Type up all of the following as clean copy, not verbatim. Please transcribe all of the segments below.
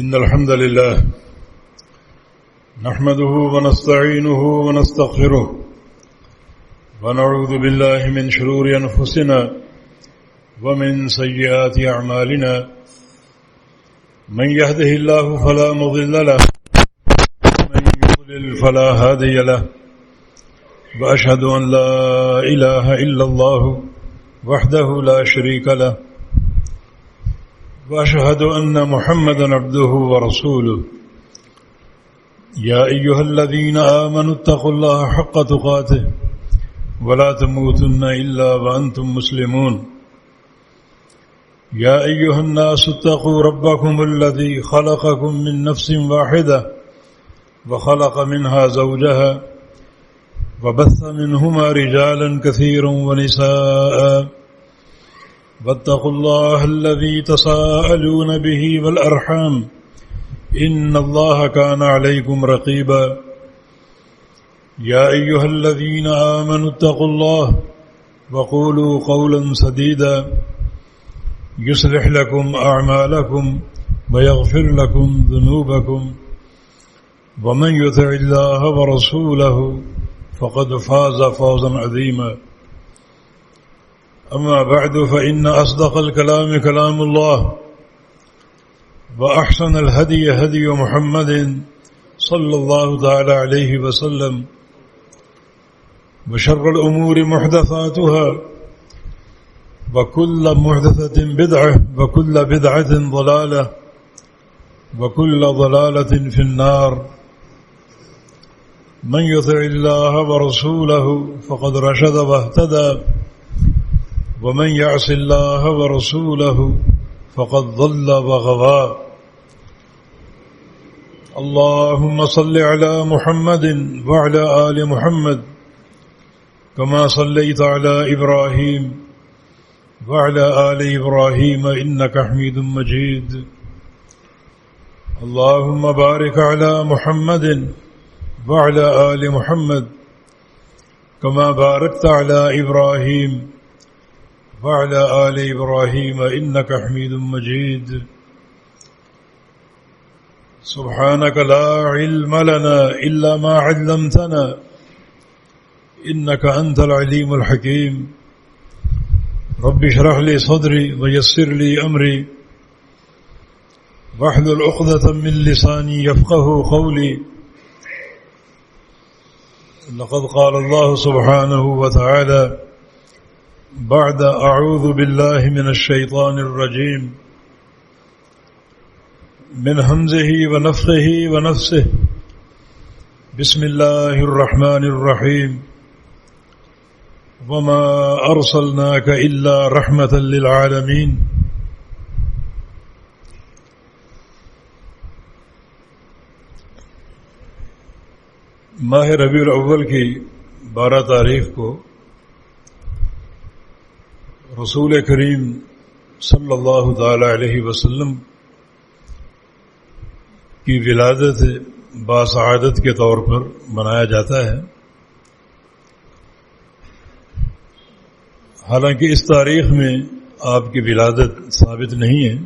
إن الحمد لله نحمده ونستعينه ونستغفره ونعوذ بالله من شرور أنفسنا ومن سيئات أعمالنا من يهده الله فلا مضل له ومن يضلل فلا هادي له وأشهد أن لا إله إلا الله وحده لا شريك له وأشهد أن محمدا عبده ورسوله يا أيها الذين آمنوا اتقوا الله حق تقاته ولا تموتن إلا وأنتم مسلمون يا أيها الناس اتقوا ربكم الذي خلقكم من نفس واحدة وخلق منها زوجها وبث منهما رجالا كثيرا ونساء واتقوا الله الذي تساءلون به والأرحام إن الله كان عليكم رقيبا يا أيها الذين آمنوا اتقوا الله وقولوا قولا سديدا يصلح لكم أعمالكم ويغفر لكم ذنوبكم ومن يطع الله ورسوله فقد فاز فوزا عظيما أما بعد فإن أصدق الكلام كلام الله وأحسن الهدي هدي محمد صلى الله تعالى عليه وسلم وشر الأمور محدثاتها وكل محدثة بدعة وكل بدعة ضلالة وكل ضلالة في النار من يطع الله ورسوله فقد رشد واهتدى ومن يعص الله ورسوله فقد ضل وغوى اللهم صل على محمد وعلى آل محمد كما صليت على إبراهيم وعلى آل إبراهيم إنك حميد مجيد اللهم بارك على محمد وعلى آل محمد كما باركت على إبراهيم وعلى آل إبراهيم إنك حميد مجيد سبحانك لا علم لنا إلا ما علمتنا إنك أنت العليم الحكيم رب اشرح لي صدري ويسر لي أمري واحلل عقدة من لساني يفقه قولي لقد قال الله سبحانه وتعالى بعد أعوذ بالله من الشيطان الرجيم من همزه ونفخه ونفسه بسم الله الرحمن الرحيم وما أرسلناك إلا رحمة للعالمين ماہ ربیع الاول کی 12 تاریخ کو رسول کریم صلی اللہ تعالی علیہ وسلم کی ولادت باسعادت کے طور پر منایا جاتا ہے. حالانکہ اس تاریخ میں آپ کی ولادت ثابت نہیں ہے،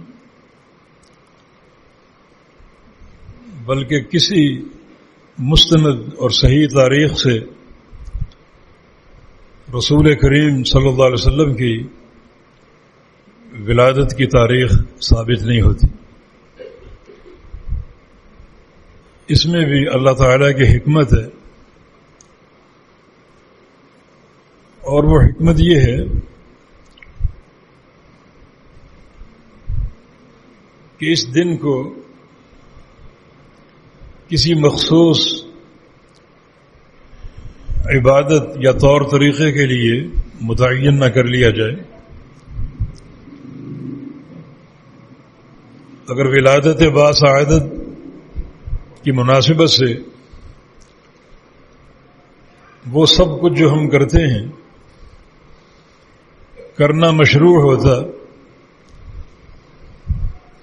بلکہ کسی مستند اور صحیح تاریخ سے رسول کریم صلی اللہ علیہ وسلم کی ولادت کی تاریخ ثابت نہیں ہوتی. اس میں بھی اللہ تعالیٰ کی حکمت ہے، اور وہ حکمت یہ ہے کہ اس دن کو کسی مخصوص عبادت یا طور طریقے کے لیے متعین نہ کر لیا جائے. اگر ولادت باسعادت کی مناسبت سے وہ سب کچھ جو ہم کرتے ہیں کرنا مشروع ہوتا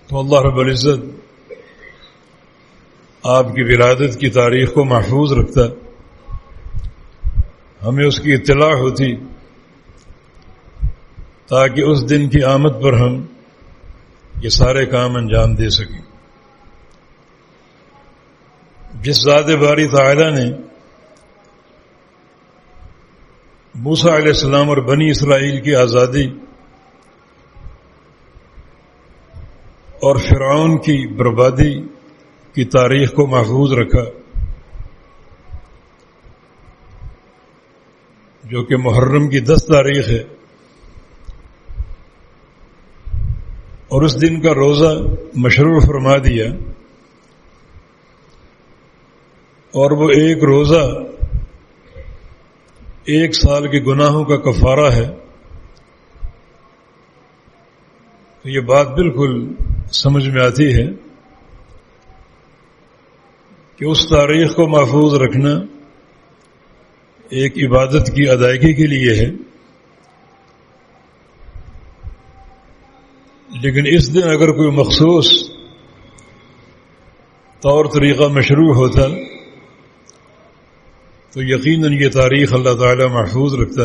تو اللہ رب العزت آپ کی ولادت کی تاریخ کو محفوظ رکھتا، ہمیں اس کی اطلاع ہوتی تاکہ اس دن کی آمد پر ہم یہ سارے کام انجام دے سکیں. جس ذات باری تعالی نے موسیٰ علیہ السلام اور بنی اسرائیل کی آزادی اور فرعون کی بربادی کی تاریخ کو محفوظ رکھا، جو کہ محرم کی 10 تاریخ ہے، اور اس دن کا روزہ مشروع فرما دیا، اور وہ ایک روزہ 1 سال کے گناہوں کا کفارہ ہے، تو یہ بات بالکل سمجھ میں آتی ہے کہ اس تاریخ کو محفوظ رکھنا ایک عبادت کی ادائیگی کے لیے ہے، لیکن اس دن اگر کوئی مخصوص طور طریقہ مشروع ہوتا تو یقیناً یہ تاریخ اللہ تعالی محفوظ رکھتا،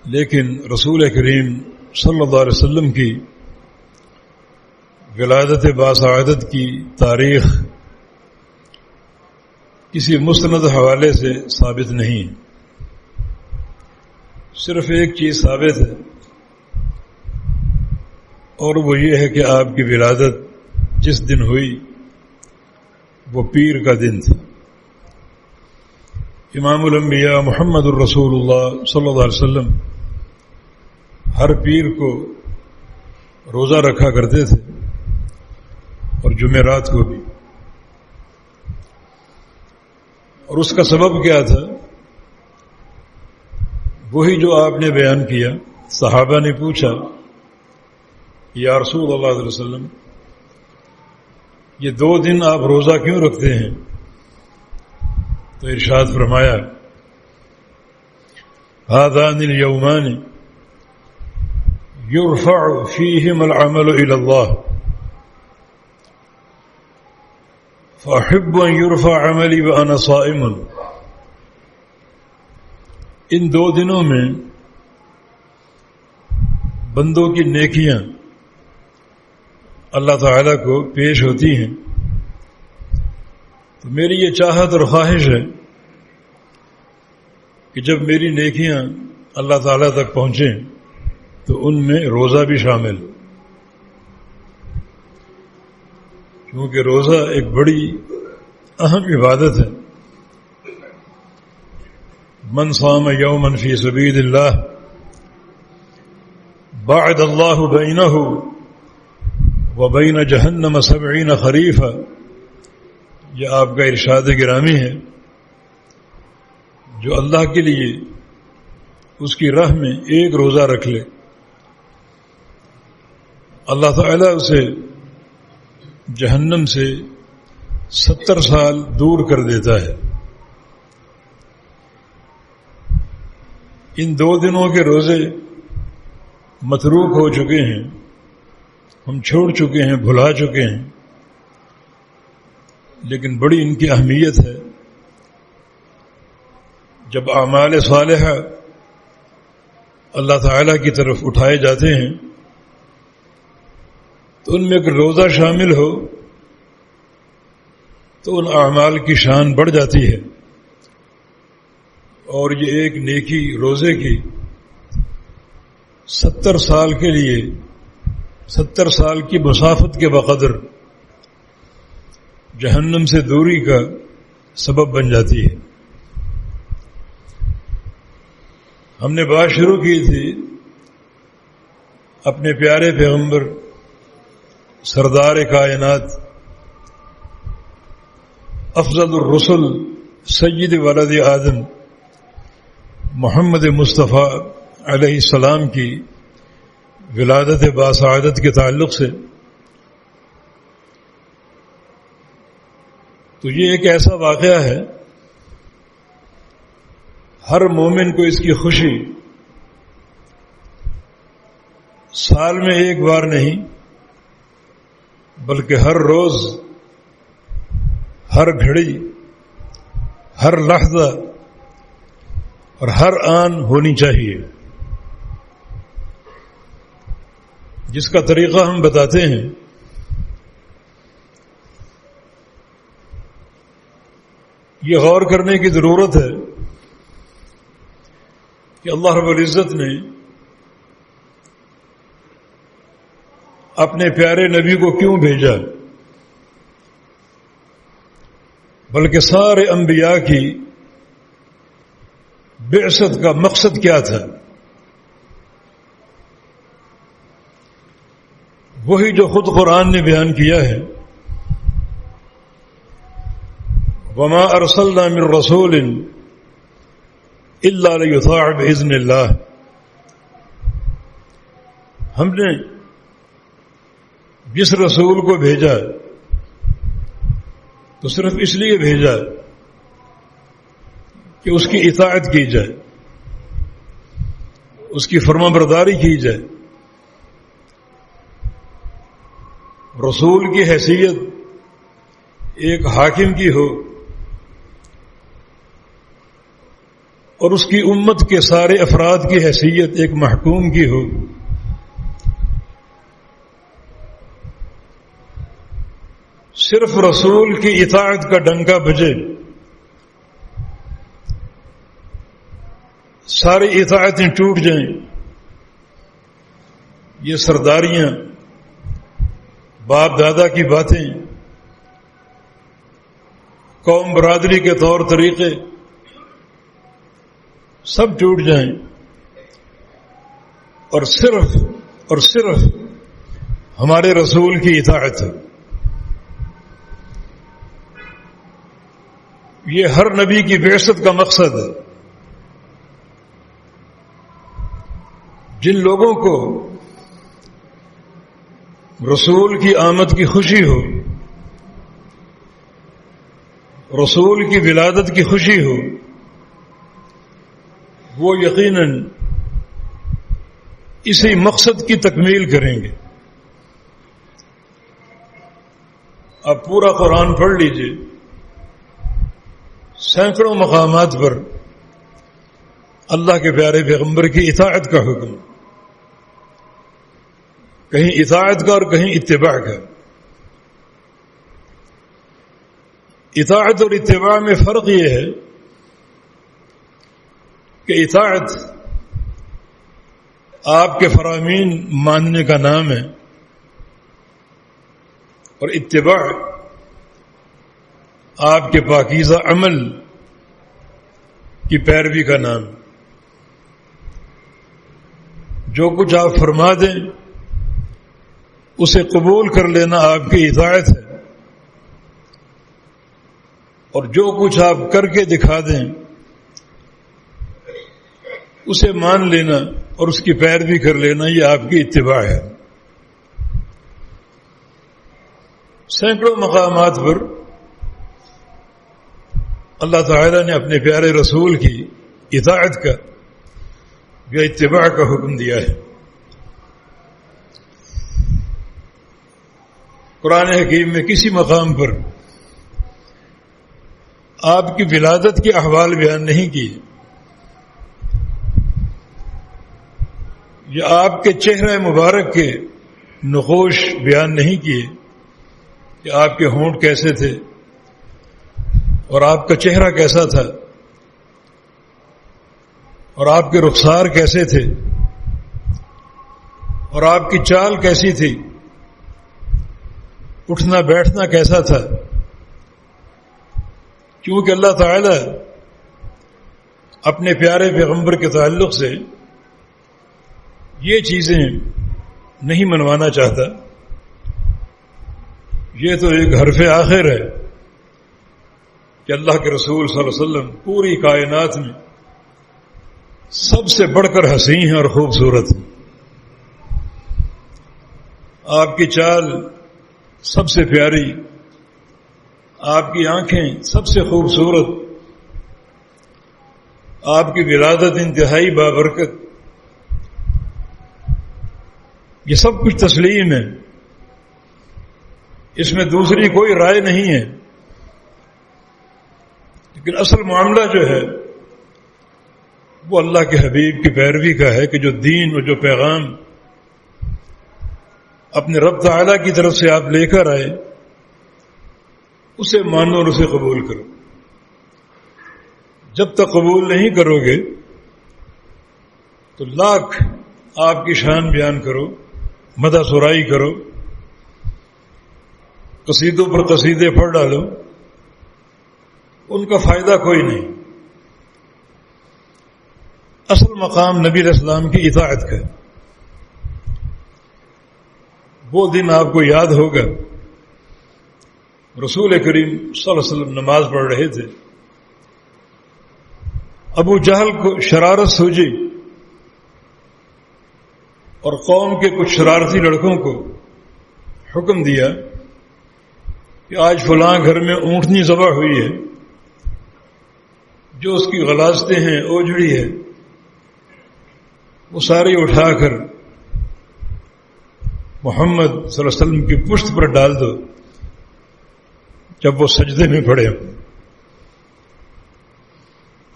لیکن رسول کریم صلی اللہ علیہ وسلم کی ولادت باسعادت کی تاریخ کسی مستند حوالے سے ثابت نہیں، صرف ایک چیز ثابت ہے، اور وہ یہ ہے کہ آپ کی ولادت جس دن ہوئی وہ پیر کا دن تھا۔ امام الانبیاء محمد الرسول اللہ صلی اللہ علیہ وسلم ہر پیر کو روزہ رکھا کرتے تھے، اور جمعرات کو بھی، اور اس کا سبب کیا تھا؟ وہی جو آپ نے بیان کیا۔ صحابہ نے پوچھا، یا رسول اللہ علیہ وسلم، یہ 2 دن آپ روزہ کیوں رکھتے ہیں؟ تو ارشاد فرمایا، هذان اليومان يرفع فيهما العمل إلى الله فأحب أن يرفع عملي وأنا صائم۔ ان 2 دنوں میں بندوں کی نیکیاں اللہ تعالیٰ کو پیش ہوتی ہیں، تو میری یہ چاہت اور خواہش ہے کہ جب میری نیکیاں اللہ تعالیٰ تک پہنچیں تو ان میں روزہ بھی شامل، کیونکہ روزہ ایک بڑی اہم عبادت ہے۔ من صام یوما فی سبیل اللہ باعد اللہ بینہ وبین جہنم 70 خریفا، یہ آپ کا ارشاد گرامی ہے، جو اللہ کے لیے اس کی راہ میں ایک روزہ رکھ لے، اللہ تعالیٰ اسے جہنم سے 70 سال دور کر دیتا ہے۔ ان 2 دنوں کے روزے متروک ہو چکے ہیں، ہم چھوڑ چکے ہیں، بھلا چکے ہیں، لیکن بڑی ان کی اہمیت ہے۔ جب اعمال صالحہ اللہ تعالیٰ کی طرف اٹھائے جاتے ہیں تو ان میں اگر روزہ شامل ہو تو ان اعمال کی شان بڑھ جاتی ہے، اور یہ ایک نیکی روزے کی 70 سال کے لیے 70 سال کی مسافت کے بقدر جہنم سے دوری کا سبب بن جاتی ہے۔ ہم نے بات شروع کی تھی اپنے پیارے پیغمبر سردار کائنات افضل الرسل سید ولد آدم محمد مصطفیٰ علیہ السلام کی ولادت باسعادت کے تعلق سے۔ تو یہ ایک ایسا واقعہ ہے، ہر مومن کو اس کی خوشی سال میں ایک بار نہیں بلکہ ہر روز، ہر گھڑی، ہر لحظہ اور ہر آن ہونی چاہیے، جس کا طریقہ ہم بتاتے ہیں یہ غور کرنے کی ضرورت ہے کہ اللہ رب العزت نے اپنے پیارے نبی کو کیوں بھیجا، بلکہ سارے انبیاء کی بعثت کا مقصد کیا تھا؟ وہی جو خود قرآن نے بیان کیا ہے، وما ارسلنا من رسول الا لیطاع باذن اللہ، ہم نے جس رسول کو بھیجا تو صرف اس لیے بھیجا کہ اس کی اطاعت کی جائے، اس کی فرما برداری کی جائے۔ رسول کی حیثیت ایک حاکم کی ہو اور اس کی امت کے سارے افراد کی حیثیت ایک محکوم کی ہو، صرف رسول کی اطاعت کا ڈنکا بجے ساری اطاعتیں ٹوٹ جائیں، یہ سرداریاں، باپ دادا کی باتیں، قوم برادری کے طور طریقے سب ٹوٹ جائیں اور صرف ہمارے رسول کی اطاعت ہے۔ یہ ہر نبی کی بعثت کا مقصد ہے۔ جن لوگوں کو رسول کی آمد کی خوشی ہو، رسول کی ولادت کی خوشی ہو، وہ یقیناً اسی مقصد کی تکمیل کریں گے۔ اب پورا قرآن پڑھ لیجئے، سینکڑوں مقامات پر اللہ کے پیارے پیغمبر کی اطاعت کا حکم، کہیں اطاعت کا اور کہیں اتباع کا۔ اطاعت اور اتباع میں فرق یہ ہے کہ اطاعت آپ کے فرامین ماننے کا نام ہے اور اتباع آپ کے پاکیزہ عمل کی پیروی کا نام۔ جو کچھ آپ فرما دیں اسے قبول کر لینا آپ کی اطاعت ہے، اور جو کچھ آپ کر کے دکھا دیں اسے مان لینا اور اس کی پیروی کر لینا، یہ آپ کی اتباع ہے۔ سینکڑوں مقامات پر اللہ تعالی نے اپنے پیارے رسول کی اطاعت کا یا اتباع کا حکم دیا ہے۔ قرآن حکیم میں کسی مقام پر آپ کی ولادت کے احوال بیان نہیں کیے، یا آپ کے چہرہ مبارک کے نقوش بیان نہیں کیے کہ آپ کے ہونٹ کیسے تھے اور آپ کا چہرہ کیسا تھا اور آپ کے رخسار کیسے تھے اور آپ کی چال کیسی تھی، اٹھنا بیٹھنا کیسا تھا، کیونکہ اللہ تعالی اپنے پیارے پیغمبر کے تعلق سے یہ چیزیں نہیں منوانا چاہتا۔ یہ تو ایک حرف آخر ہے کہ اللہ کے رسول صلی اللہ علیہ وسلم پوری کائنات میں سب سے بڑھ کر حسین ہیں اور خوبصورت ہیں۔ آپ کی چال سب سے پیاری، آپ کی آنکھیں سب سے خوبصورت، آپ کی ولادت انتہائی بابرکت، یہ سب کچھ تسلیم ہے، اس میں دوسری کوئی رائے نہیں ہے۔ لیکن اصل معاملہ جو ہے وہ اللہ کے حبیب کی پیروی کا ہے کہ جو دین اور جو پیغام اپنے رب تعالیٰ کی طرف سے آپ لے کر آئے اسے مانو اور اسے قبول کرو۔ جب تک قبول نہیں کرو گے تو لاکھ آپ کی شان بیان کرو، مدح سرائی کرو، قصیدوں پر قصیدے پڑھ ڈالو، ان کا فائدہ کوئی نہیں۔ اصل مقام نبی علیہ السلام کی اطاعت کا۔ وہ دن آپ کو یاد ہوگا، رسول کریم صلی اللہ علیہ وسلم نماز پڑھ رہے تھے، ابو جہل کو شرارت سوجی اور قوم کے کچھ شرارتی لڑکوں کو حکم دیا کہ آج فلاں گھر میں اونٹنی ذبح ہوئی ہے، جو اس کی غلاظتیں ہیں، اوجڑی ہے، وہ ساری اٹھا کر محمد صلی اللہ علیہ وسلم کی پشت پر ڈال دو جب وہ سجدے میں پڑے ہوں۔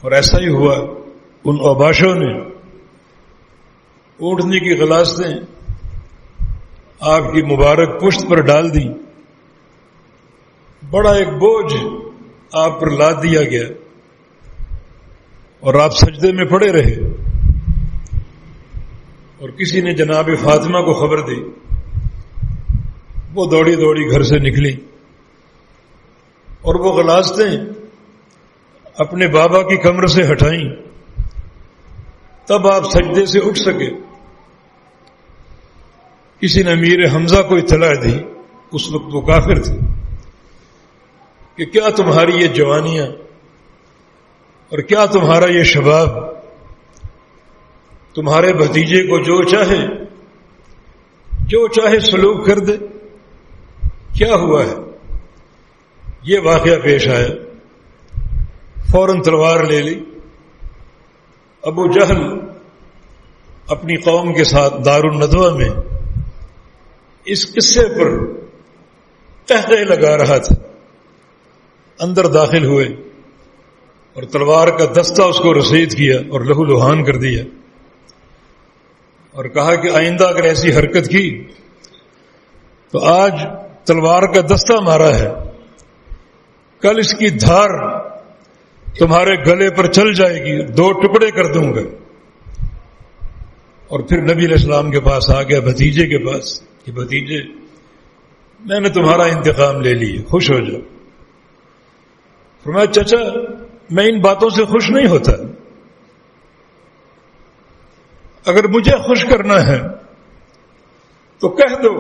اور ایسا ہی ہوا، ان اوباشوں نے اونٹنی کی غلاظتیں آپ کی مبارک پشت پر ڈال دی، بڑا ایک بوجھ آپ پر لاد دیا گیا اور آپ سجدے میں پڑے رہے۔ اور کسی نے جناب فاطمہ کو خبر دی، وہ دوڑی دوڑی گھر سے نکلی اور وہ غلاظتیں اپنے بابا کی کمر سے ہٹائیں، تب آپ سجدے سے اٹھ سکے۔ کسی نے امیر حمزہ کو اطلاع دی، اس وقت وہ کافر تھے، کہ کیا تمہاری یہ جوانیاں اور کیا تمہارا یہ شباب تمہارے بھتیجے کو جو چاہے سلوک کر دے؟ کیا ہوا ہے؟ یہ واقعہ پیش آیا، فوراً تلوار لے لی۔ ابو جہل اپنی قوم کے ساتھ دار الندوہ میں اس قصے پر قہقہے لگا رہا تھا، اندر داخل ہوئے اور تلوار کا دستہ اس کو رسید کیا اور لہو لہان کر دیا، اور کہا کہ آئندہ اگر ایسی حرکت کی تو آج تلوار کا دستہ مارا ہے، کل اس کی دھار تمہارے گلے پر چل جائے گی، 2 ٹکڑے کر دوں گا۔ اور پھر نبی علیہ السلام کے پاس آ گیا، بھتیجے کے پاس، کہ بھتیجے میں نے تمہارا انتقام لے لی، خوش ہو جاؤ۔ فرمایا چچا میں ان باتوں سے خوش نہیں ہوتا، اگر مجھے خوش کرنا ہے تو کہہ دو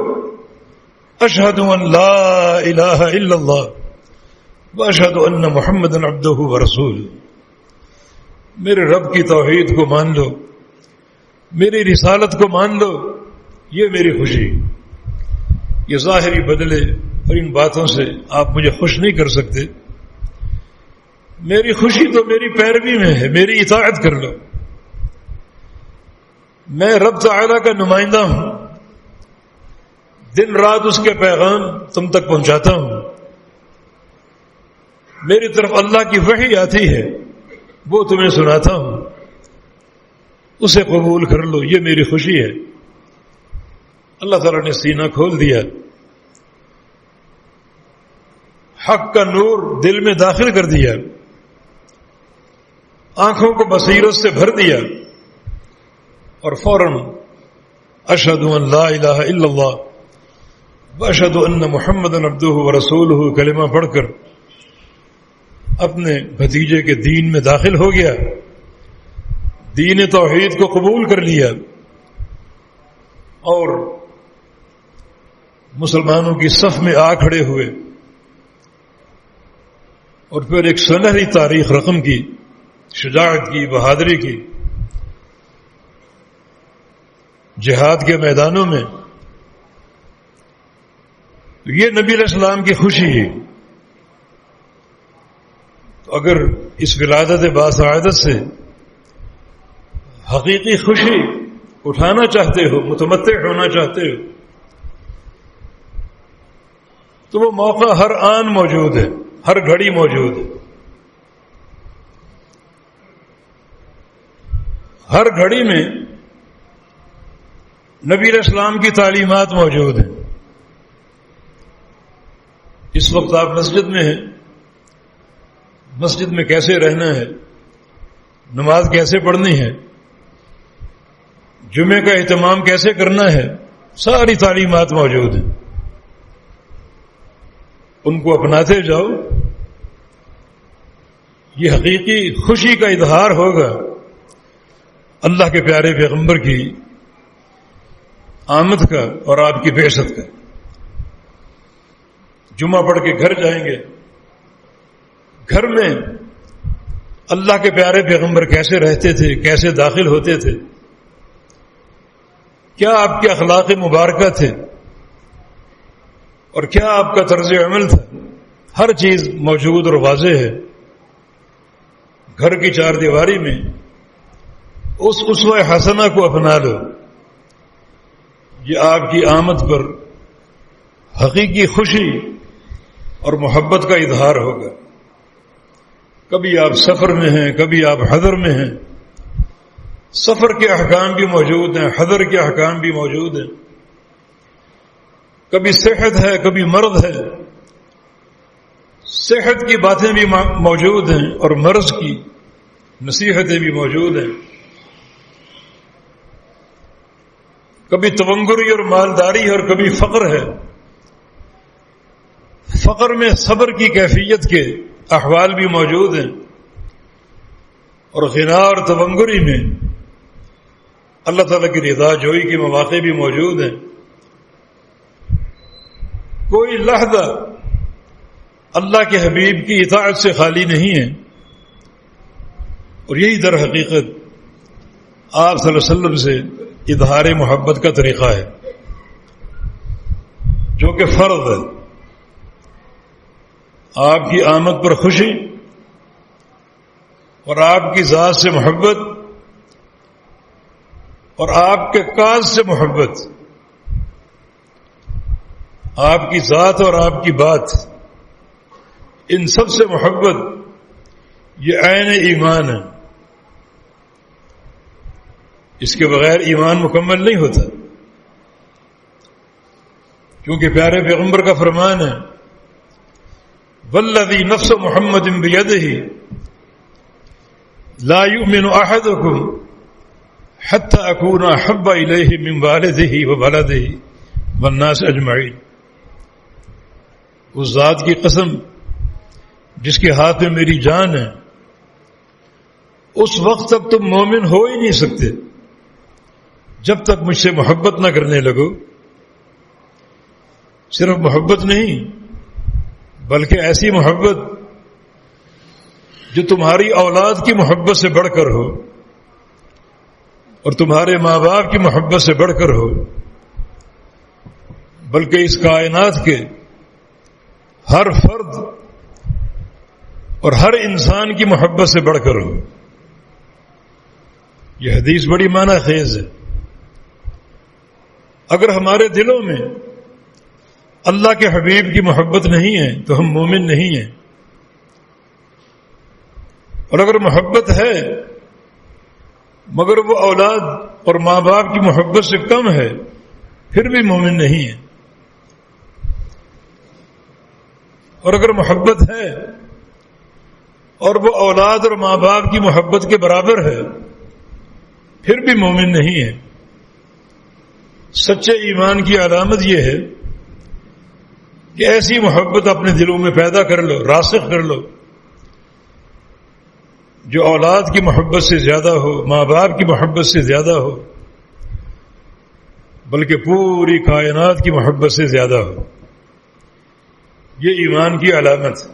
اشہد ان لا الہ الا اللہ واشہد ان محمد عبدہ ورسولہ، میرے رب کی توحید کو مان لو، میری رسالت کو مان لو، یہ میری خوشی۔ یہ ظاہری بدلے اور ان باتوں سے آپ مجھے خوش نہیں کر سکتے، میری خوشی تو میری پیروی میں ہے، میری اطاعت کر لو۔ میں رب تعالیٰ کا نمائندہ ہوں، دن رات اس کے پیغام تم تک پہنچاتا ہوں، میری طرف اللہ کی وحی آتی ہے، وہ تمہیں سناتا ہوں، اسے قبول کر لو، یہ میری خوشی ہے۔ اللہ تعالیٰ نے سینہ کھول دیا، حق کا نور دل میں داخل کر دیا، آنکھوں کو بصیرت سے بھر دیا، اور فوراً اشہد ان لا الہ الا اللہ واشہد ان محمد عبدہ ورسولہ کلمہ پڑھ کر اپنے بھتیجے کے دین میں داخل ہو گیا، دین توحید کو قبول کر لیا، اور مسلمانوں کی صف میں آ کھڑے ہوئے، اور پھر ایک سنہری تاریخ رقم کی، شجاعت کی، بہادری کی، جہاد کے میدانوں میں۔ تو یہ نبی علیہ السلام کی خوشی ہے۔ تو اگر اس ولادت باسعادت سے حقیقی خوشی اٹھانا چاہتے ہو، متمتع ہونا چاہتے ہو، تو وہ موقع ہر آن موجود ہے، ہر گھڑی موجود ہے، ہر گھڑی میں نبی علیہ السلام کی تعلیمات موجود ہیں۔ اس وقت آپ مسجد میں ہیں، مسجد میں کیسے رہنا ہے، نماز کیسے پڑھنی ہے، جمعے کا اہتمام کیسے کرنا ہے، ساری تعلیمات موجود ہیں. ان کو اپناتے جاؤ. یہ حقیقی خوشی کا اظہار ہوگا اللہ کے پیارے پیغمبر کی آمد کا اور آپ کی بعثت کا. جمعہ پڑھ کے گھر جائیں گے، گھر میں اللہ کے پیارے پیغمبر کیسے رہتے تھے، کیسے داخل ہوتے تھے، کیا آپ کے اخلاق مبارکہ تھے اور کیا آپ کا طرز عمل تھا، ہر چیز موجود اور واضح ہے. گھر کی چار دیواری میں اس اسوہ حسنہ کو اپنا لو. یہ آپ کی آمد پر حقیقی خوشی اور محبت کا اظہار ہوگا. کبھی آپ سفر میں ہیں، کبھی آپ حضر میں ہیں. سفر کے احکام بھی موجود ہیں، حضر کے احکام بھی موجود ہیں. کبھی صحت ہے، کبھی مرض ہے. صحت کی باتیں بھی موجود ہیں اور مرض کی نصیحتیں بھی موجود ہیں. کبھی تونگری اور مالداری اور کبھی فقر ہے. فقر میں صبر کی کیفیت کے احوال بھی موجود ہیں اور غنا اور تونگری میں اللہ تعالیٰ کی رضا جوئی کے مواقع بھی موجود ہیں. کوئی لحظہ اللہ کے حبیب کی اطاعت سے خالی نہیں ہے. اور یہی در حقیقت آپ صلی اللہ علیہ وسلم سے اظہار محبت کا طریقہ ہے جو کہ فرض ہے. آپ کی آمد پر خوشی اور آپ کی ذات سے محبت اور آپ کے کاز سے محبت، آپ کی ذات اور آپ کی بات، ان سب سے محبت یہ عین ایمان ہے. اس کے بغیر ایمان مکمل نہیں ہوتا. کیونکہ پیارے پیغمبر کا فرمان ہے والذی نفس محمد بیدہ لا یؤمن احدکم حتی اکون احب الیہ من والدہ وولدہ والناس اجمعین. اس ذات کی قسم جس کے ہاتھ میں میری جان ہے، اس وقت تک تم مومن ہو ہی نہیں سکتے جب تک مجھ سے محبت نہ کرنے لگو. صرف محبت نہیں بلکہ ایسی محبت جو تمہاری اولاد کی محبت سے بڑھ کر ہو اور تمہارے ماں باپ کی محبت سے بڑھ کر ہو، بلکہ اس کائنات کے ہر فرد اور ہر انسان کی محبت سے بڑھ کر ہو. یہ حدیث بڑی معنی خیز ہے. اگر ہمارے دلوں میں اللہ کے حبیب کی محبت نہیں ہے تو ہم مومن نہیں ہیں، اور اگر محبت ہے مگر وہ اولاد اور ماں باپ کی محبت سے کم ہے پھر بھی مومن نہیں ہے. اور اگر محبت ہے اور وہ اولاد اور ماں باپ کی محبت کے برابر ہے پھر بھی مومن نہیں ہے. سچے ایمان کی علامت یہ ہے کہ ایسی محبت اپنے دلوں میں پیدا کر لو، راسخ کر لو، جو اولاد کی محبت سے زیادہ ہو، ماں باپ کی محبت سے زیادہ ہو، بلکہ پوری کائنات کی محبت سے زیادہ ہو. یہ ایمان کی علامت.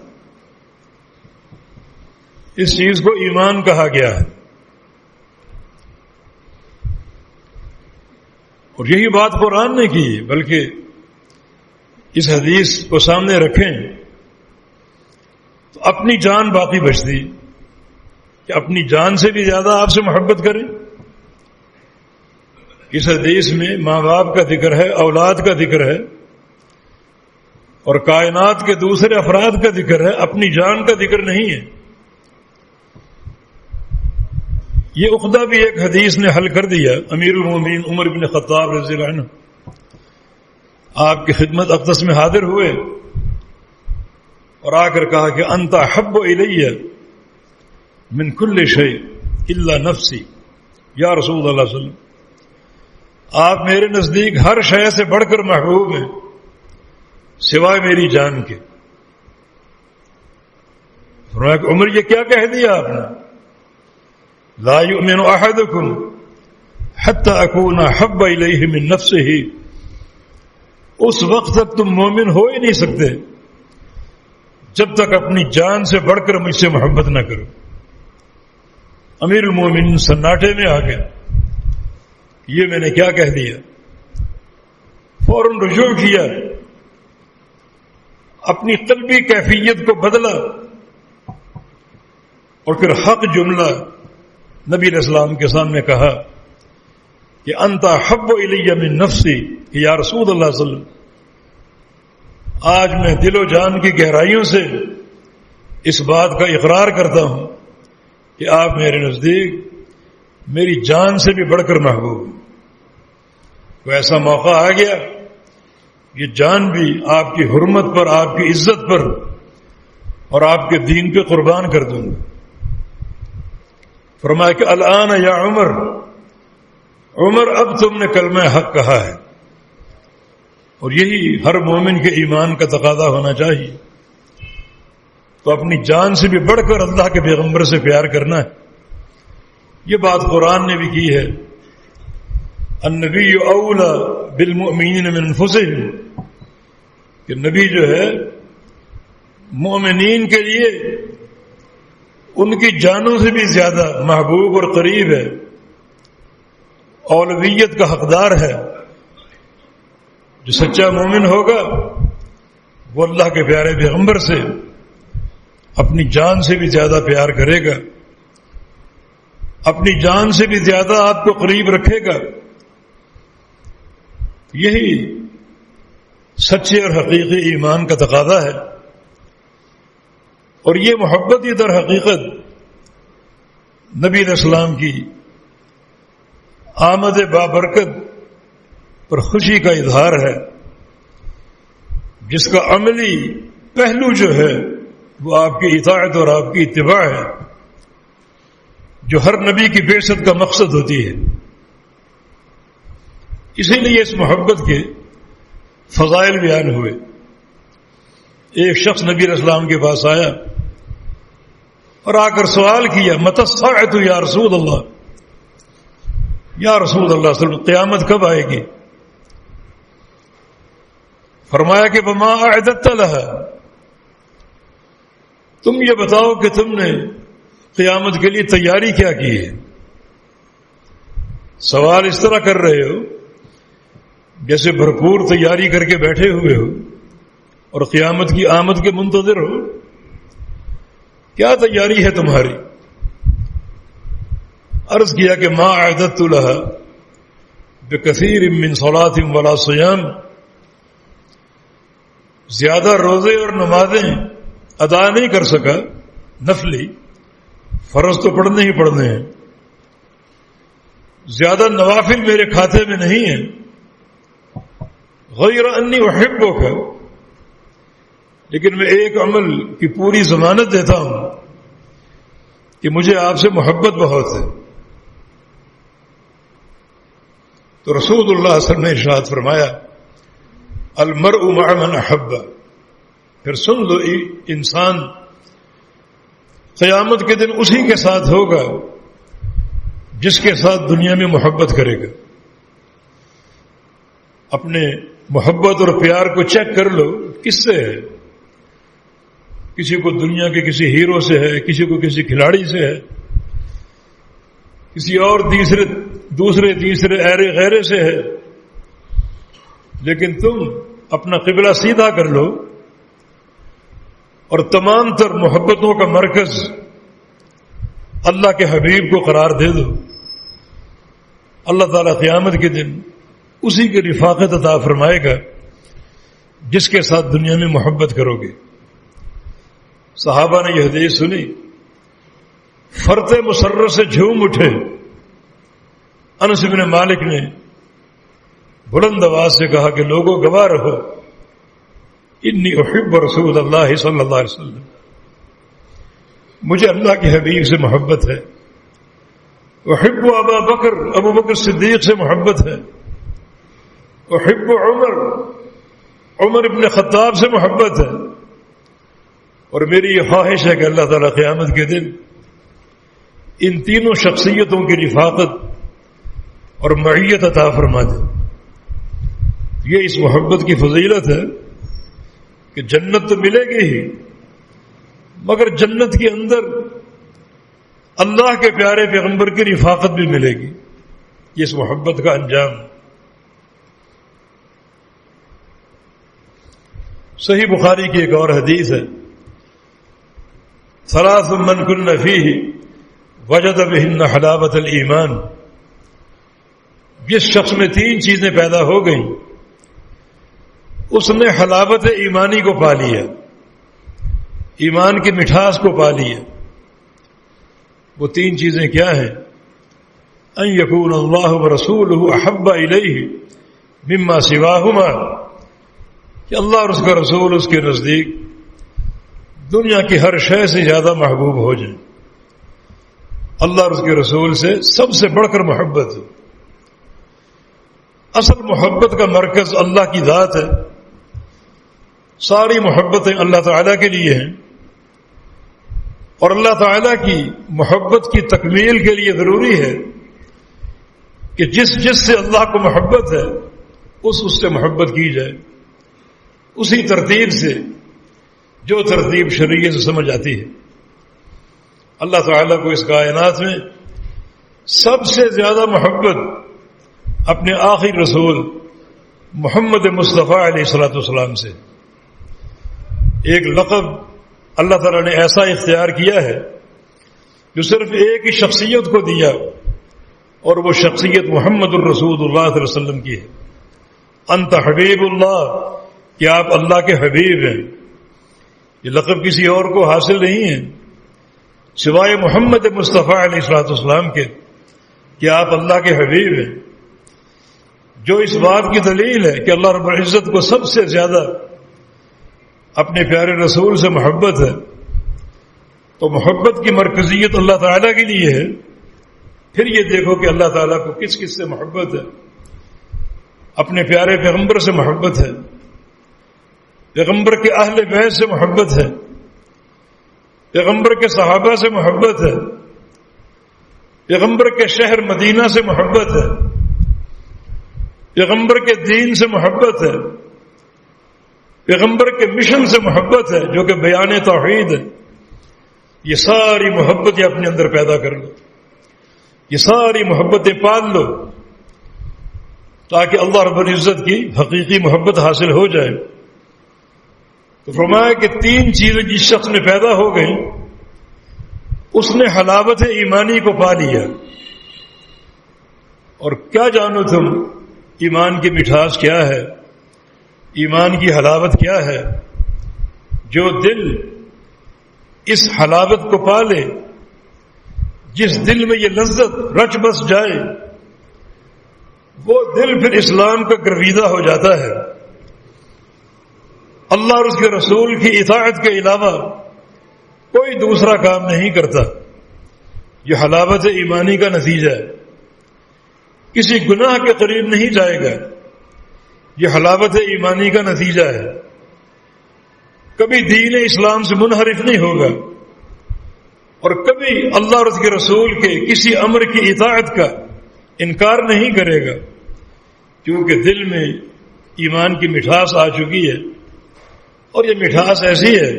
اس چیز کو ایمان کہا گیا ہے. اور یہی بات قرآن نے کی، بلکہ اس حدیث کو سامنے رکھیں تو اپنی جان باقی بچتی کہ اپنی جان سے بھی زیادہ آپ سے محبت کریں. اس حدیث میں ماں باپ کا ذکر ہے، اولاد کا ذکر ہے اور کائنات کے دوسرے افراد کا ذکر ہے، اپنی جان کا ذکر نہیں ہے. یہ عقدہ بھی ایک حدیث نے حل کر دیا. امیر المومنین عمر بن خطاب رضی اللہ عنہ آپ کی خدمت اقدس میں حاضر ہوئے اور آ کر کہا کہ انت احب الی من کل شیء، الا نفسی، یا رسول اللہ صلی اللہ علیہ وسلم آپ میرے نزدیک ہر شے سے بڑھ کر محبوب ہیں سوائے میری جان کے۔ فرمایا کہ عمر یہ کیا کہہ دیا آپ نے؟ لا یؤمن احدکم حتی اکون احب الیہ من نفسہ، اس وقت تک تم مومن ہو ہی نہیں سکتے جب تک اپنی جان سے بڑھ کر مجھ سے محبت نہ کرو۔ امیر المومنین سناٹے میں آ گیا، یہ میں نے کیا کہہ دیا؟ فوراً رجوع کیا، اپنی قلبی کیفیت کو بدلا اور پھر حق جملہ نبی علیہ السلام کے سامنے کہا کہ انت احب الی من نفسی، کہ یا رسول اللہ صلی اللہ علیہ وسلم آج میں دل و جان کی گہرائیوں سے اس بات کا اقرار کرتا ہوں کہ آپ میرے نزدیک میری جان سے بھی بڑھ کر محبوب ہیں۔ تو ایسا موقع آ گیا، یہ جان بھی آپ کی حرمت پر، آپ کی عزت پر اور آپ کے دین پہ قربان کر دوں گا۔ فرمایا کہ الآن یا عمر، عمر اب تم نے کلمہ حق کہا ہے، اور یہی ہر مومن کے ایمان کا تقاضا ہونا چاہیے۔ تو اپنی جان سے بھی بڑھ کر اللہ کے پیغمبر سے پیار کرنا ہے۔ یہ بات قرآن نے بھی کی ہے، النبی اولی بالمؤمنین من انفسہم، کہ نبی جو ہے مومنین کے لیے ان کی جانوں سے بھی زیادہ محبوب اور قریب ہے، اولویت کا حقدار ہے۔ جو سچا مومن ہوگا وہ اللہ کے پیارے پیغمبر سے اپنی جان سے بھی زیادہ پیار کرے گا، اپنی جان سے بھی زیادہ آپ کو قریب رکھے گا۔ یہی سچے اور حقیقی ایمان کا تقاضا ہے، اور یہ محبت ہی در حقیقت نبی علیہ السلام کی آمد بابرکت پر خوشی کا اظہار ہے، جس کا عملی پہلو جو ہے وہ آپ کی اطاعت اور آپ کی اتباع ہے، جو ہر نبی کی بعثت کا مقصد ہوتی ہے۔ اسی لیے اس محبت کے فضائل بیان ہوئے۔ ایک شخص نبی علیہ السلام کے پاس آیا اور آ کر سوال کیا، متی الساعۃ یا رسول اللہ، یا رسول اللہ صلی اللہ علیہ وسلم قیامت کب آئے گی؟ فرمایا کہ وما اعددت لها، تم یہ بتاؤ کہ تم نے قیامت کے لیے تیاری کیا کی ہے۔ سوال اس طرح کر رہے ہو جیسے بھرپور تیاری کر کے بیٹھے ہوئے ہو اور قیامت کی آمد کے منتظر ہو۔ کیا تیاری ہے تمہاری؟ عرض کیا کہ ما اعددت لها بکثیر من صلاۃ ولا صیام، زیادہ روزے اور نمازیں ادا نہیں کر سکا، نفلی، فرض تو پڑھنے ہی پڑھنے ہیں، زیادہ نوافل میرے کھاتے میں نہیں ہیں، غیر انی احبک، لیکن میں ایک عمل کی پوری ضمانت دیتا ہوں کہ مجھے آپ سے محبت بہت ہے۔ تو رسول اللہ صلی اللہ علیہ وسلم نے ارشاد فرمایا المرء مع من احب، پھر سن لو انسان قیامت کے دن اسی کے ساتھ ہوگا جس کے ساتھ دنیا میں محبت کرے گا۔ اپنے محبت اور پیار کو چیک کر لو کس سے ہے۔ کسی کو دنیا کے کسی ہیرو سے ہے، کسی کو کسی کھلاڑی سے ہے، کسی اور دوسرے تیسرے ایرے غیرے سے ہے، لیکن تم اپنا قبلہ سیدھا کر لو اور تمام تر محبتوں کا مرکز اللہ کے حبیب کو قرار دے دو۔ اللہ تعالیٰ قیامت کے دن اسی کی رفاقت عطا فرمائے گا جس کے ساتھ دنیا میں محبت کرو گے۔ صحابہ نے یہ حدیث سنی، فرط مسرت سے جھوم اٹھے۔ انس بن مالک نے بلند آواز سے کہا کہ لوگوں گواہ رہو، انی احب رسول اللہ صلی اللہ علیہ وسلم، مجھے اللہ کے حبیب سے محبت ہے۔ احب ابا بکر، ابو بکر صدیق سے محبت ہے. احب عمر، عمر ابن خطاب سے محبت ہے. اور میری یہ خواہش ہے کہ اللہ تعالیٰ قیامت کے دن ان تینوں شخصیتوں کی رفاقت اور معیت عطا فرما دے. یہ اس محبت کی فضیلت ہے کہ جنت تو ملے گی ہی، مگر جنت کے اندر اللہ کے پیارے پیغمبر کی رفاقت بھی ملے گی. یہ اس محبت کا انجام. صحیح بخاری کی ایک اور حدیث ہے، ثلاث من کن فیہ وجد بہن حلاوت الایمان. جس شخص میں تین چیزیں پیدا ہو گئیں اس نے حلاوت ایمانی کو پا لیا، ایمان کی مٹھاس کو پا لیا. وہ تین چیزیں کیا ہیں؟ ان یکون اللہ ورسولہ احب الیہ مما سواہما، کہ اللہ اور اس کا رسول اس کے نزدیک دنیا کی ہر شے سے زیادہ محبوب ہو جائیں. اللہ اور اس کے رسول سے سب سے بڑھ کر محبت ہے. اصل محبت کا مرکز اللہ کی ذات ہے. ساری محبتیں اللہ تعالیٰ کے لیے ہیں، اور اللہ تعالیٰ کی محبت کی تکمیل کے لیے ضروری ہے کہ جس سے اللہ کو محبت ہے اس سے محبت کی جائے، اسی ترتیب سے جو ترتیب شریعت سے سمجھ آتی ہے. اللہ تعالیٰ کو اس کائنات میں سب سے زیادہ محبت اپنے آخری رسول محمد مصطفیٰ علیہ الصلوۃ والسلام سے. ایک لقب اللہ تعالیٰ نے ایسا اختیار کیا ہے جو صرف ایک ہی شخصیت کو دیا، اور وہ شخصیت محمد الرسول اللہ صلی اللہ علیہ وسلم کی ہے. انت حبیب اللہ، کہ آپ اللہ کے حبیب ہیں. یہ لقب کسی اور کو حاصل نہیں ہے سوائے محمد مصطفیٰ علیہ الصلوۃ والسلام کے، کہ آپ اللہ کے حبیب ہیں. جو اس بات کی دلیل ہے کہ اللہ رب العزت کو سب سے زیادہ اپنے پیارے رسول سے محبت ہے. تو محبت کی مرکزیت اللہ تعالیٰ کے لیے ہے. پھر یہ دیکھو کہ اللہ تعالیٰ کو کس کس سے محبت ہے. اپنے پیارے پیغمبر سے محبت ہے، پیغمبر کے اہل بیت سے محبت ہے، پیغمبر کے صحابہ سے محبت ہے، پیغمبر کے شہر مدینہ سے محبت ہے، پیغمبر کے دین سے محبت ہے، پیغمبر کے مشن سے محبت ہے جو کہ بیان توحید ہے. یہ ساری محبتیں اپنے اندر پیدا کر لو، یہ ساری محبتیں پال لو تاکہ اللہ رب العزت کی حقیقی محبت حاصل ہو جائے. تو فرمایا کہ تین چیزیں جس شخص میں پیدا ہو گئیں اس نے حلاوت ایمانی کو پا لیا. اور کیا جانو تم ایمان کی مٹھاس کیا ہے، ایمان کی حلاوت کیا ہے؟ جو دل اس حلاوت کو پا لے، جس دل میں یہ لذت رچ بس جائے، وہ دل پھر اسلام کا گرویدہ ہو جاتا ہے. اللہ اور اس کے رسول کی اطاعت کے علاوہ کوئی دوسرا کام نہیں کرتا. یہ حلاوت ایمانی کا نتیجہ ہے. کسی گناہ کے قریب نہیں جائے گا، یہ حلاوت ایمانی کا نتیجہ ہے. کبھی دین اسلام سے منحرف نہیں ہوگا، اور کبھی اللہ اور اس کے رسول کے کسی امر کی اطاعت کا انکار نہیں کرے گا، کیونکہ دل میں ایمان کی مٹھاس آ چکی ہے. اور یہ مٹھاس ایسی ہے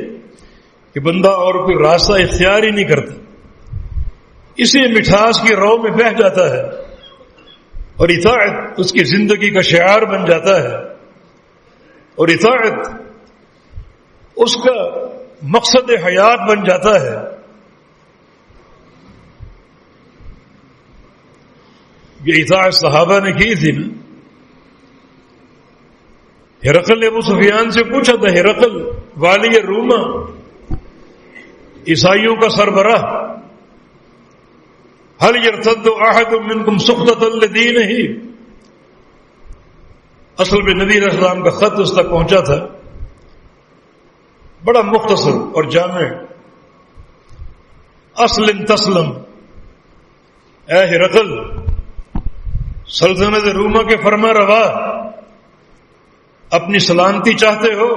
کہ بندہ اور کوئی راستہ اختیار ہی نہیں کرتا، اسی مٹھاس کی رو میں بہہ جاتا ہے، اور اطاعت اس کی زندگی کا شعار بن جاتا ہے، اور اطاعت اس کا مقصد حیات بن جاتا ہے. یہ اطاعت صحابہ نے کی تھی نا. ہرقل نے ابو سفیان سے پوچھا تھا، ہرقل والی روما، عیسائیوں کا سربراہ، هل يرتد احد منكم سخطة لدينه؟ اصل میں نبی علیہ السلام کا خط اس تک پہنچا تھا، بڑا مختصر اور جامع. اسلم تسلم، اے ہرقل، سلطنت روما کے فرما روا، اپنی سلامتی چاہتے ہو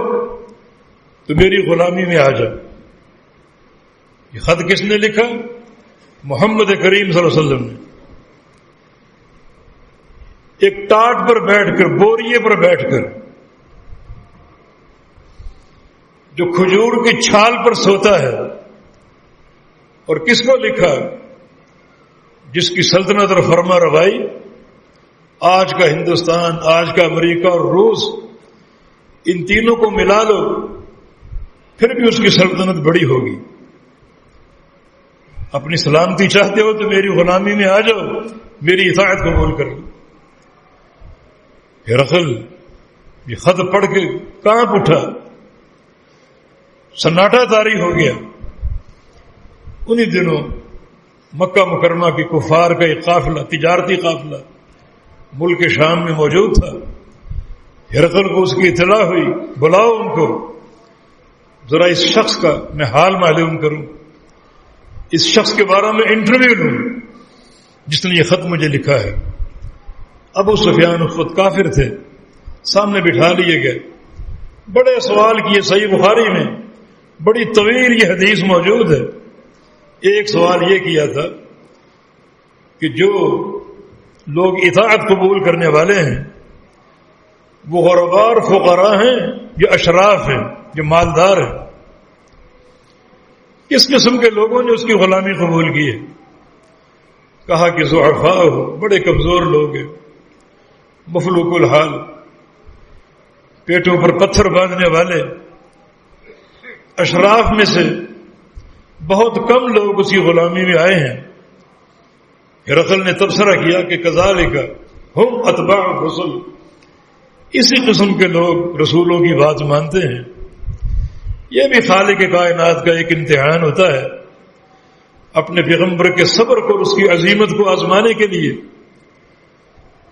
تو میری غلامی میں آ جاؤ۔ یہ خط کس نے لکھا؟ محمد کریم صلی اللہ علیہ وسلم نے۔ ایک ٹاٹ پر بیٹھ کر، بوریے پر بیٹھ کر، جو کھجور کی چھال پر سوتا ہے، اور کس کو لکھا؟ جس کی سلطنت اور فرما روائی آج کا ہندوستان، آج کا امریکہ اور روس، ان تینوں کو ملا لو پھر بھی اس کی سلطنت بڑی ہوگی۔ اپنی سلامتی چاہتے ہو تو میری غلامی میں آ جاؤ، میری اطاعت قبول کر لو۔ ہرقل یہ خط پڑھ کے کانپ اٹھا، سناٹا طاری ہو گیا۔ انہی دنوں مکہ مکرمہ کی کفار کا ایک قافلہ، تجارتی قافلہ ملک شام میں موجود تھا۔ ہرقل کو اس کی اطلاع ہوئی، بلاؤ ان کو، ذرا اس شخص کا میں حال معلوم کروں، اس شخص کے بارے میں انٹرویو لوں جس نے یہ خط مجھے لکھا ہے۔ ابو سفیان خود کافر تھے، سامنے بٹھا لیے گئے، بڑے سوال کیے۔ صحیح بخاری میں بڑی طویل یہ حدیث موجود ہے۔ ایک سوال یہ کیا تھا کہ جو لوگ اطاعت قبول کرنے والے ہیں وہ غرباء فقراء ہیں یا اشراف ہیں یا مالدار ہیں؟ کس قسم کے لوگوں نے اس کی غلامی قبول کی ہے؟ کہا کہ ضعفاء ہو، بڑے کمزور لوگ ہیں، مفلوق الحال، پیٹوں پر پتھر باندھنے والے۔ اشراف میں سے بہت کم لوگ اسی غلامی میں آئے ہیں۔ ہرقل نے تبصرہ کیا کہ کذالک ہم اتباع الرسل، اسی قسم کے لوگ رسولوں کی بات مانتے ہیں۔ یہ بھی خالق کائنات کا ایک امتحان ہوتا ہے، اپنے پیغمبر کے صبر کو اور اس کی عظیمت کو آزمانے کے لیے۔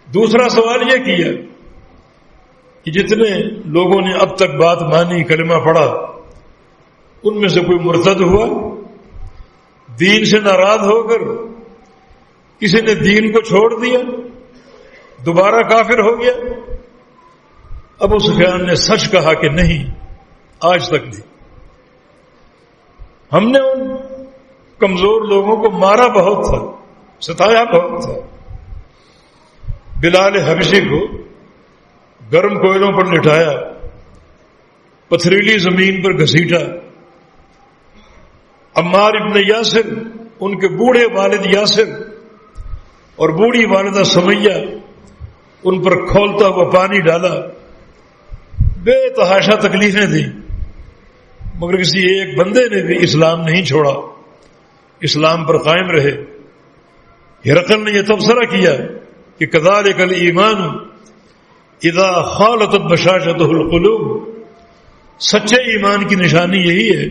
دوسرا سوال یہ کیا کہ جتنے لوگوں نے اب تک بات مانی، کلمہ پڑھا، ان میں سے کوئی مرتد ہوا؟ دین سے ناراض ہو کر کسی نے دین کو چھوڑ دیا، دوبارہ کافر ہو گیا؟ ابو سفیان نے سچ کہا کہ نہیں، آج تک نہیں۔ ہم نے ان کمزور لوگوں کو مارا بہت تھا، ستایا بہت تھا۔ بلال حبشی کو گرم کوئلوں پر لٹایا، پتھریلی زمین پر گھسیٹا۔ عمار ابن یاسر، ان کے بوڑھے والد یاسر اور بوڑھی والدہ سمیہ، ان پر کھولتا ہوا پانی ڈالا۔ بے تحاشا تکلیفیں دیں، مگر کسی ایک بندے نے بھی اسلام نہیں چھوڑا، اسلام پر قائم رہے۔ ہرقل نے یہ تبصرہ کیا کہ کذالک الایمان اذا خالطت بشاشتہ القلوب، سچے ایمان کی نشانی یہی ہے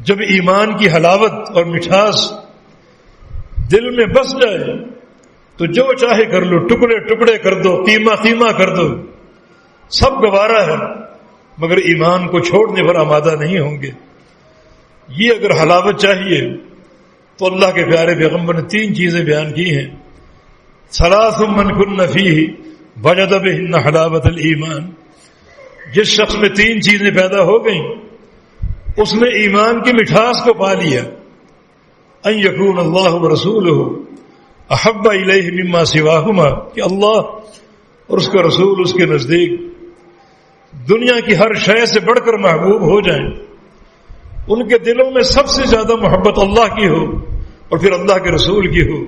جب ایمان کی حلاوت اور مٹھاس دل میں بس جائے تو جو چاہے کر لو، ٹکڑے ٹکڑے کر دو، قیمہ قیمہ کر دو، سب گوارا ہے، مگر ایمان کو چھوڑنے پر آمادہ نہیں ہوں گے۔ یہ اگر حلاوت چاہیے تو اللہ کے پیارے پیغمبر نے 3 چیزیں بیان کی ہیں۔ ثلاث من کن فیہ وجد بہن حلاوت الایمان، جس شخص میں 3 چیزیں پیدا ہو گئیں اس نے ایمان کی مٹھاس کو پا لیا۔ ان یکون اللہ ورسولہ احب الیہ مما سواہما، کہ اللہ اور اس کا رسول اس کے نزدیک دنیا کی ہر شے سے بڑھ کر محبوب ہو جائیں، ان کے دلوں میں سب سے زیادہ محبت اللہ کی ہو اور پھر اللہ کے رسول کی ہو۔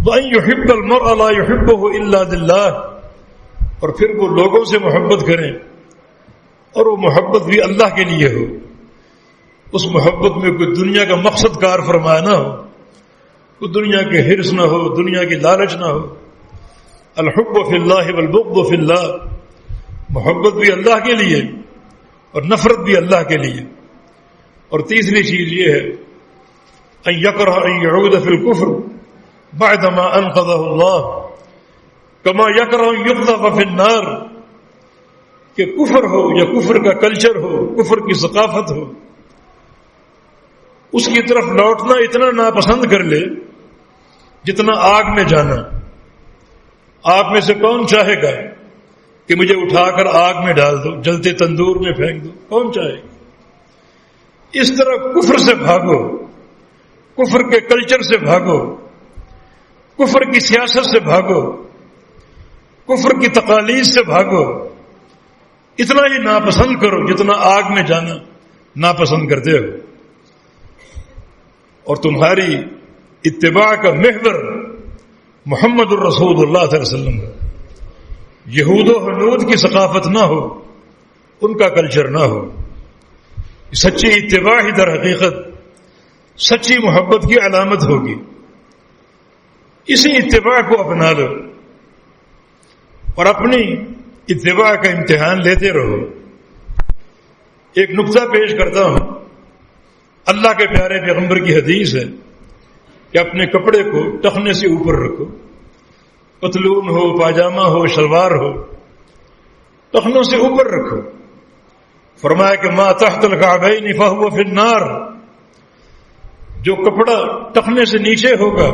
وَأَن يُحِبَّ الْمَرْءَ لَا يُحِبُّهُ إِلَّا لِلَّهِ، اور پھر وہ لوگوں سے محبت کریں اور وہ محبت بھی اللہ کے لیے ہو، اس محبت میں کوئی دنیا کا مقصد کار فرما نہ ہو، کوئی دنیا کے حرص نہ ہو، دنیا کی لالچ نہ ہو۔ الحب فی اللہ والبغض فی اللہ، محبت بھی اللہ کے لیے اور نفرت بھی اللہ کے لیے۔ اور تیسری چیز یہ ہے ان یکرہ ان یعود فی الکفر بعدما انقذہ اللہ کما یکرہ ان یقذف فی النار، کہ کفر ہو یا کفر کا کلچر ہو، کفر کی ثقافت ہو، اس کی طرف لوٹنا اتنا ناپسند کر لے جتنا آگ میں جانا. آپ میں سے کون چاہے گا کہ مجھے اٹھا کر آگ میں ڈال دو، جلتے تندور میں پھینک دو؟ کون چاہے گا؟ اس طرح کفر سے بھاگو، کفر کے کلچر سے بھاگو، کفر کی سیاست سے بھاگو، کفر کی تقالید سے بھاگو. اتنا ہی ناپسند کرو جتنا آگ میں جانا ناپسند کرتے ہو. اور تمہاری اتباع کا محور محمد الرسول اللہ صلی اللہ علیہ وسلم ہے. یہود و ہنود کی ثقافت نہ ہو، ان کا کلچر نہ ہو. سچی اتباع ہی در حقیقت سچی محبت کی علامت ہوگی. اسی اتباع کو اپنا لو اور اپنی اتباع کا امتحان لیتے رہو. ایک نقطہ پیش کرتا ہوں. اللہ کے پیارے پیغمبر کی حدیث ہے کہ اپنے کپڑے کو ٹخنے سے اوپر رکھو. پتلون ہو، پاجامہ ہو، شلوار ہو، ٹخنوں سے اوپر رکھو. فرمایا کہ ما تحت الکعبین فہو فی النار. جو کپڑا ٹخنے سے نیچے ہوگا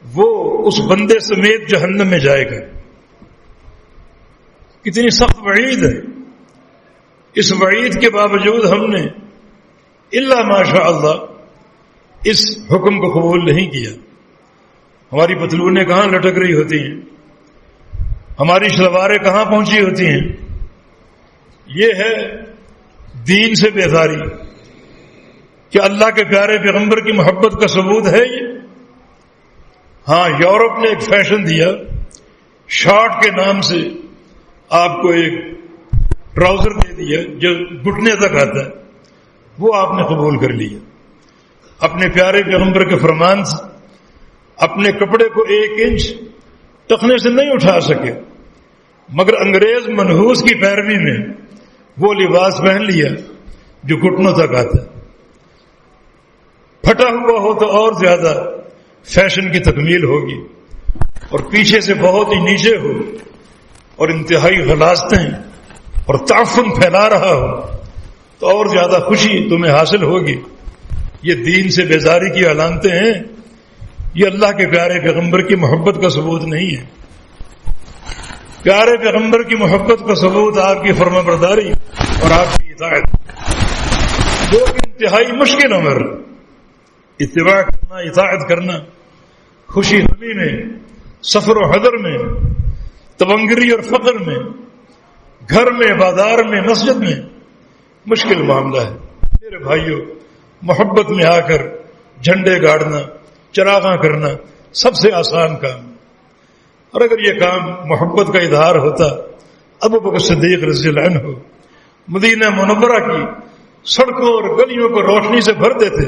وہ اس بندے سمیت جہنم میں جائے گا. کتنی سخت وعید ہے. اس وعید کے باوجود ہم نے الا ماشاء اللہ اس حکم کو قبول نہیں کیا. ہماری پتلونیں کہاں لٹک رہی ہوتی ہیں، ہماری شلواریں کہاں پہنچی ہوتی ہیں. یہ ہے دین سے بیزاری. کہ اللہ کے پیارے پیغمبر کی محبت کا ثبوت ہے یہ؟ ہاں، یورپ نے ایک فیشن دیا، شارٹ کے نام سے آپ کو ایک ٹراؤزر دے دیا جو گھٹنے تک آتا ہے، وہ آپ نے قبول کر لیا. اپنے پیارے پیغمبر کے فرمان سے اپنے کپڑے کو 1 انچ ٹخنے سے نہیں اٹھا سکے، مگر انگریز منحوس کی پیروی میں وہ لباس پہن لیا جو گھٹنوں تک آتا ہے. پھٹا ہوا ہو تو اور زیادہ فیشن کی تکمیل ہوگی، اور پیچھے سے بہت ہی نیچے ہو اور انتہائی غلاظتیں اور تعفن پھیلا رہا ہو تو اور زیادہ خوشی تمہیں حاصل ہوگی. یہ دین سے بیزاری کی علامتیں ہیں. یہ اللہ کے پیارے پیغمبر کی محبت کا ثبوت نہیں ہے. پیارے پیغمبر کی محبت کا ثبوت آپ کی فرما برداری اور آپ کی اطاعت. جو انتہائی مشکل عمر اتباع کرنا، اطاعت کرنا، خوشی غمی میں، سفر و حضر میں، تبنگری اور فقر میں، گھر میں، بازار میں، مسجد میں مشکل معاملہ ہے. میرے بھائیوں، محبت میں آ کر جھنڈے گاڑنا، چراغاں کرنا سب سے آسان کام. اور اگر یہ کام محبت کا اظہار ہوتا، ابو بکر صدیق رضی اللہ عنہ مدینہ منورہ کی سڑکوں اور گلیوں کو روشنی سے بھر دیتے.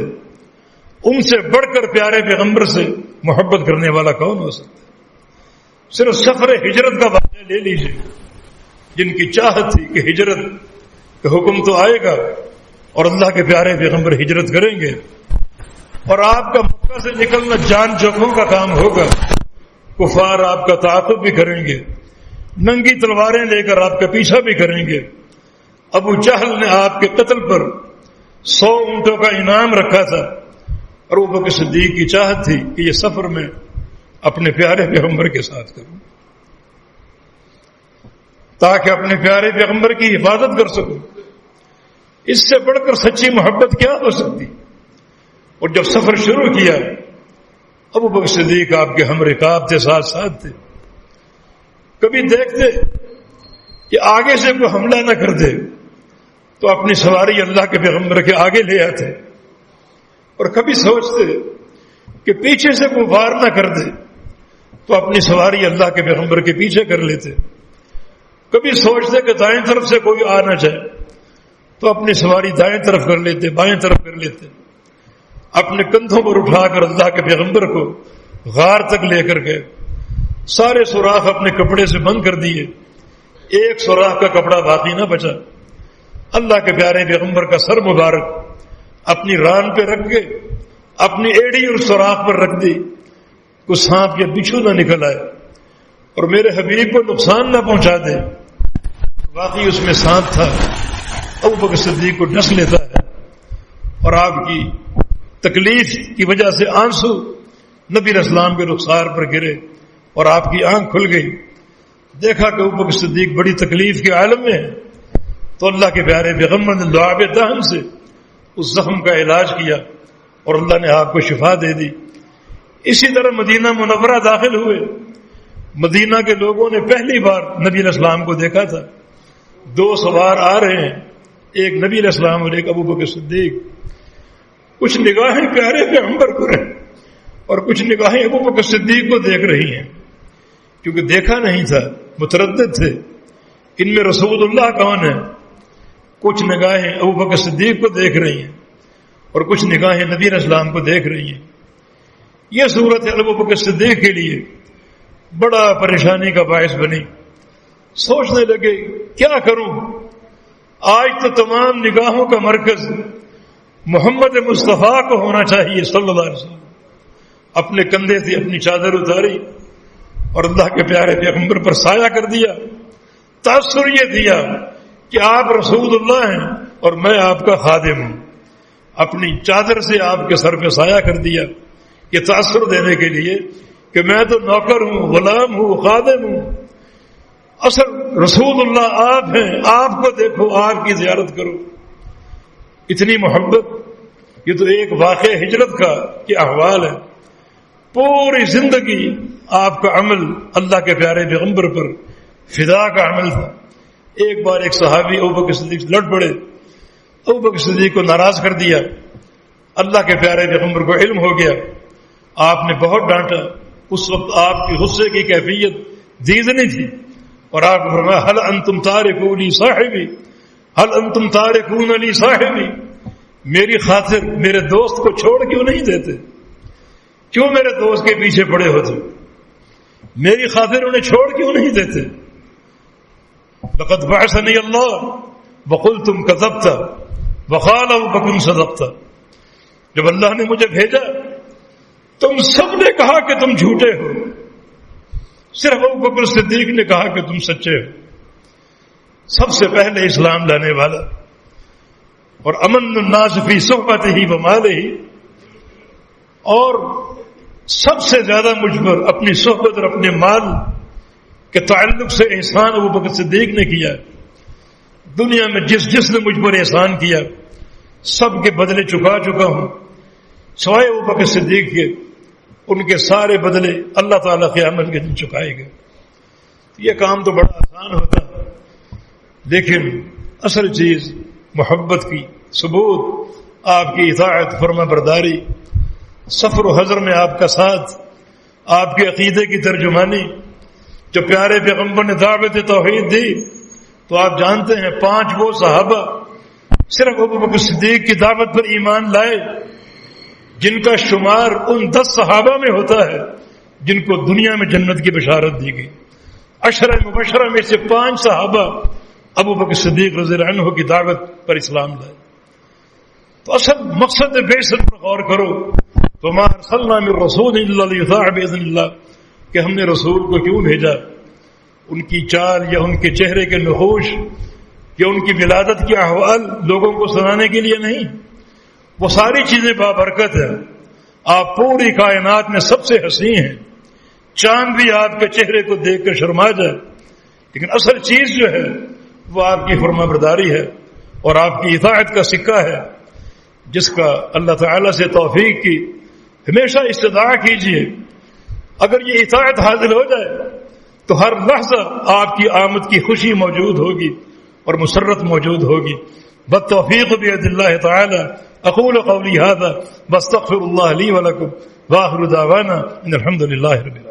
ان سے بڑھ کر پیارے پیغمبر سے محبت کرنے والا کون ہو سکتا ہے؟ صرف سفر ہجرت کا واقعہ لے لیجیے. جن کی چاہت تھی کہ ہجرت کا حکم تو آئے گا اور اللہ کے پیارے پیغمبر ہجرت کریں گے، اور آپ کا مکہ سے نکلنا جان جوکھوں کا کام ہوگا. کفار آپ کا تعاقب بھی کریں گے، ننگی تلواریں لے کر آپ کا پیچھا بھی کریں گے. ابو جہل نے آپ کے قتل پر 100 اونٹوں کا انعام رکھا تھا، اور ابو بکر صدیق کی چاہت تھی کہ یہ سفر میں اپنے پیارے پیغمبر کے ساتھ کروں تاکہ اپنے پیارے پیغمبر کی حفاظت کر سکوں. اس سے بڑھ کر سچی محبت کیا ہو سکتی؟ اور جب سفر شروع کیا، ابو بکر صدیق آپ کے ہم رکاب تھے، ساتھ ساتھ تھے. کبھی دیکھتے کہ آگے سے کوئی حملہ نہ کر دے تو اپنی سواری اللہ کے پیغمبر کے آگے لے آتے، اور کبھی سوچتے کہ پیچھے سے کوئی وار نہ کر دے تو اپنی سواری اللہ کے پیغمبر کے پیچھے کر لیتے. کبھی سوچتے کہ دائیں طرف سے کوئی آ نہ جائے تو اپنی سواری دائیں طرف کر لیتے، بائیں طرف کر لیتے. اپنے کندھوں پر اٹھا کر اللہ کے پیغمبر کو غار تک لے کر گئے. سارے سوراخ اپنے کپڑے سے بند کر دیے، ایک سوراخ کا کپڑا باقی نہ بچا. اللہ کے پیارے پیغمبر کا سر مبارک اپنی ران پہ رکھ کے اپنی ایڑی اور سوراخ پر رکھ دی، کوئی سانپ یا بچھو نہ نکل آئے اور میرے حبیب کو نقصان نہ پہنچا دے. واقعی اس میں سانپ تھا. ابو بکر صدیق کو ڈس لیتا ہے اور آپ کی تکلیف کی وجہ سے آنسو نبی علیہ السلام کے رخسار پر گرے اور آپ کی آنکھ کھل گئی، دیکھا کہ ابوبکر صدیق بڑی تکلیف کے عالم میں ہے، تو اللہ کے پیارے پیغمبر نے لعاب دہن سے اس زخم کا علاج کیا اور اللہ نے آپ کو شفا دے دی۔ اسی طرح مدینہ منورہ داخل ہوئے، مدینہ کے لوگوں نے پہلی بار نبی علیہ السلام کو دیکھا تھا، دو سوار آ رہے ہیں، ایک نبی علیہ السلام اور ایک ابوبکر صدیق۔ کچھ نگاہیں پیارے پیغمبر کو ہیں اور کچھ نگاہیں ابوبکر صدیق کو دیکھ رہی ہیں، کیونکہ دیکھا نہیں تھا، متردد تھے ان میں رسول اللہ کون ہے۔ کچھ نگاہیں ابوبکر صدیق کو دیکھ رہی ہیں اور کچھ نگاہیں نبی علیہ السلام کو دیکھ رہی ہیں۔ یہ صورت ابوبکر صدیق کے لیے بڑا پریشانی کا باعث بنی۔ سوچنے لگے کیا کروں، آج تو تمام نگاہوں کا مرکز محمد مصطفیٰ کو ہونا چاہیے صلی اللہ علیہ وسلم۔ اپنے کندھے سے اپنی چادر اتاری اور اللہ کے پیارے پیغمبر پر سایہ کر دیا۔ تاثر یہ دیا کہ آپ رسول اللہ ہیں اور میں آپ کا خادم ہوں۔ اپنی چادر سے آپ کے سر پہ سایہ کر دیا، یہ تاثر دینے کے لیے کہ میں تو نوکر ہوں، غلام ہوں، خادم ہوں، اصل رسول اللہ آپ ہیں، آپ کو دیکھو، آپ کی زیارت کرو۔ اتنی محبت، یہ تو ایک واقع ہجرت کا کہ احوال ہے۔ پوری زندگی آپ کا عمل اللہ کے پیارے پیغمبر پر فدا کا عمل تھا۔ ایک بار ایک صحابی ابوبکر صدیق لڑ پڑے، ابوبکر صدیق کو ناراض کر دیا۔ اللہ کے پیارے پیغمبر کو علم ہو گیا، آپ نے بہت ڈانٹا۔ اس وقت آپ کی غصے کی کیفیت دیدنی تھی اور آپ کو فرمایا هل انتم تارکون لی صاحبی، هل انتم تارکون لی صاحبی، میری خاطر میرے دوست کو چھوڑ کیوں نہیں دیتے؟ کیوں میرے دوست کے پیچھے پڑے ہوتے؟ میری خاطر انہیں چھوڑ کیوں نہیں دیتے؟ لقد بعثنی اللہ وقلتم کذبت وقال ابوبکر صدقت، جب اللہ نے مجھے بھیجا تم سب نے کہا کہ تم جھوٹے ہو، صرف ابوبکر صدیق نے کہا کہ تم سچے ہو۔ سب سے پہلے اسلام لانے والا اور امن الناس فی صحبتہ ومالہ، اور سب سے زیادہ مجھ پر اپنی صحبت اور اپنے مال کے تعلق سے احسان ابوبکر صدیق نے کیا۔ دنیا میں جس نے مجھ پر احسان کیا سب کے بدلے چکا چکا ہوں، سوائے ابوبکر صدیق کے، ان کے سارے بدلے اللہ تعالیٰ قیامت کے دن چکائے گئے۔ یہ کام تو بڑا آسان ہوتا ہے، لیکن اصل چیز محبت کی ثبوت، آپ کی اطاعت، فرما برداری، سفر و حضر میں آپ کا ساتھ، آپ کے عقیدے کی ترجمانی۔ جو پیارے پیغمبر نے دعوت توحید دی تو آپ جانتے ہیں 5 وہ صحابہ صرف ابوبکر صدیق کی دعوت پر ایمان لائے جن کا شمار ان 10 صحابہ میں ہوتا ہے جن کو دنیا میں جنت کی بشارت دی گئی۔ 10 مبشرہ میں سے 5 صحابہ ابوبکر صدیق رضی اللہ عنہ کی دعوت پر اسلام لائے۔ تو اصل مقصد بعثت پر غور کرو، وما ارسلنا من رسول الا لیطاع باذن اللہ، کہ ہم نے رسول کو کیوں بھیجا؟ ان کی چال یا ان کے چہرے کے نقوش یا ان کی ولادت کے احوال لوگوں کو سنانے کے لیے نہیں، وہ ساری چیزیں بابرکت ہیں۔ آپ پوری کائنات میں سب سے حسین ہیں، چاند بھی آپ کے چہرے کو دیکھ کر شرما جائے، لیکن اصل چیز جو ہے وہ آپ کی فرما برداری ہے اور آپ کی اطاعت کا سکہ ہے، جس کا اللہ تعالیٰ سے توفیق کی ہمیشہ استدعا کیجیے۔ اگر یہ اطاعت حاصل ہو جائے تو ہر لحظہ آپ کی آمد کی خوشی موجود ہوگی اور مسرت موجود ہوگی۔ بالتوفیق بید اللہ تعالی اقول قولی ھذا واستغفر اللہ لی ولکم واخر دعوانا ان الحمد للہ رب العالمین۔